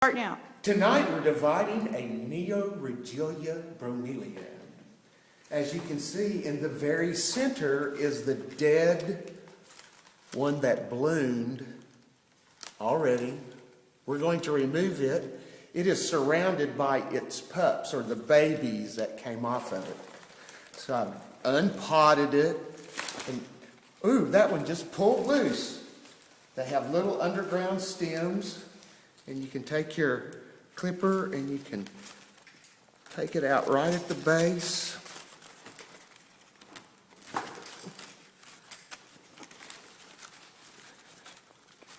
Start now. Tonight we're dividing a Neoregelia bromeliad. As you can see, in the very center is the dead one that bloomed already. We're going to remove it. It is surrounded by its pups, or the babies that came off of it. So I've unpotted it. And, ooh, that one just pulled loose. They have little underground stems, and you can take your clipper and you can take it out right at the base.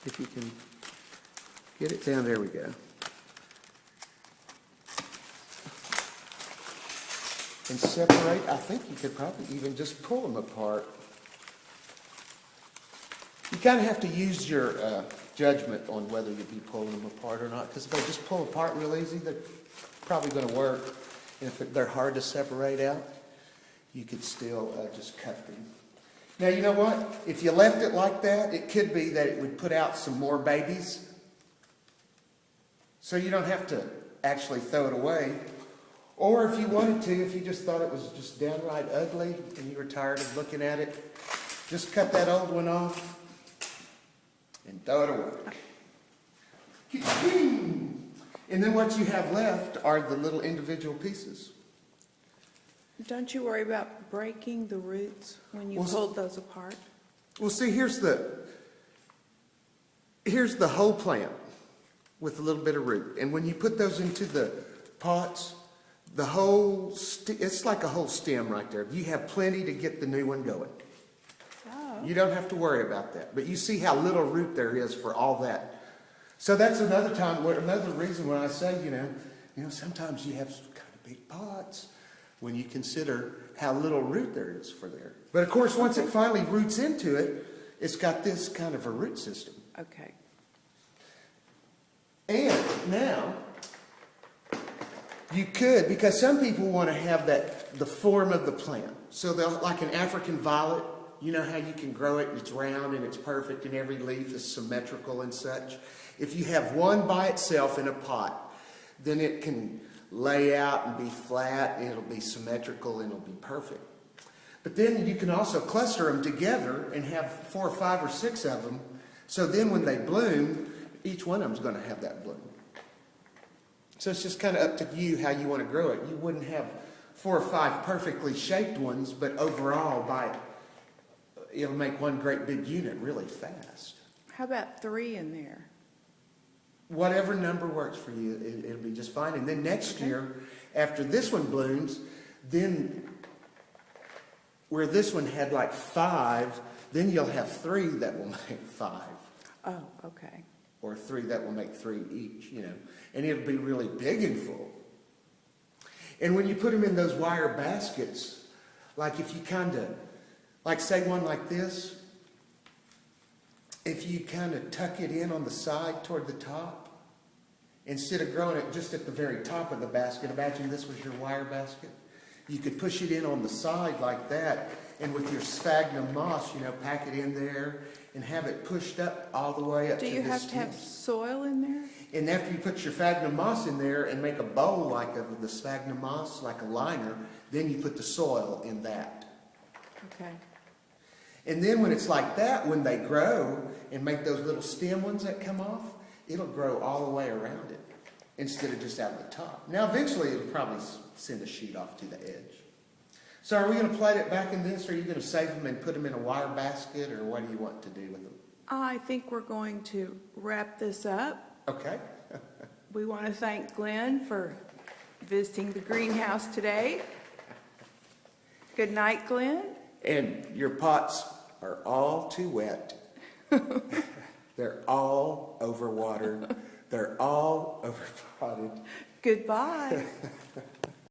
If you can get it down, there we go. And separate, I think you could probably even just pull them apart. You kind of have to use your judgment on whether you'd be pulling them apart or not, because if they just pull apart real easy, they're probably going to work. And if they're hard to separate out, you could still just cut them. Now, you know what? If you left it like that, it could be that it would put out some more babies. So you don't have to actually throw it away. Or if you wanted to, if you just thought it was just downright ugly and you were tired of looking at it, just cut that old one off and throw it away. And then what you have left are the little individual pieces. Don't you worry about breaking the roots when you pulled those apart? Well, see, here's the whole plant with a little bit of root. And when you put those into the pots, the whole, it's like a whole stem right there. You have plenty to get the new one going. Oh. You don't have to worry about that. But you see how little root there is for all that. So that's another reason when I say, you know, sometimes you have some kind of big pots when you consider how little root there is for there. But of course, once it finally roots into it, it's got this kind of a root system. Okay. And now, you could, because some people want to have the form of the plant. So like an African violet, you know how you can grow it and it's round and it's perfect and every leaf is symmetrical and such. If you have one by itself in a pot, then it can lay out and be flat and it'll be symmetrical and it'll be perfect. But then you can also cluster them together and have 4 or 5 or 6 of them. So then when they bloom, each one of them is going to have that bloom. So it's just kind of up to you how you want to grow it. You wouldn't have 4 or 5 perfectly shaped ones, but overall, it'll make one great big unit really fast. How about 3 in there? Whatever number works for you, it'll be just fine. And then next year, after this one blooms, then where this one had like 5, then you'll have 3 that will make 5. Oh, okay. Or 3 that will make 3 each, you know. And it'll be really big and full. And when you put them in those wire baskets, like if you kind of, like say one like this, if you kind of tuck it in on the side toward the top, instead of growing it just at the very top of the basket, imagine this was your wire basket. You could push it in on the side like that, and with your sphagnum moss, you know, pack it in there and have it pushed up all the way up to this Do you have to have soil in there? And after you put your sphagnum moss in there and make a bowl like of the sphagnum moss, like a liner, then you put the soil in that. Okay. And then when it's like that, when they grow and make those little stem ones that come off, it'll grow all the way around it instead of just out the top. Now eventually it'll probably send a shoot off to the edge. So are we going to plate it back in this, or are you going to save them and put them in a wire basket, or what do you want to do with them? I think we're going to wrap this up. Okay. We want to thank Glen for visiting the greenhouse today. Good night, Glen. And your pots are all too wet. They're all overwatered. They're all overpotted. Goodbye.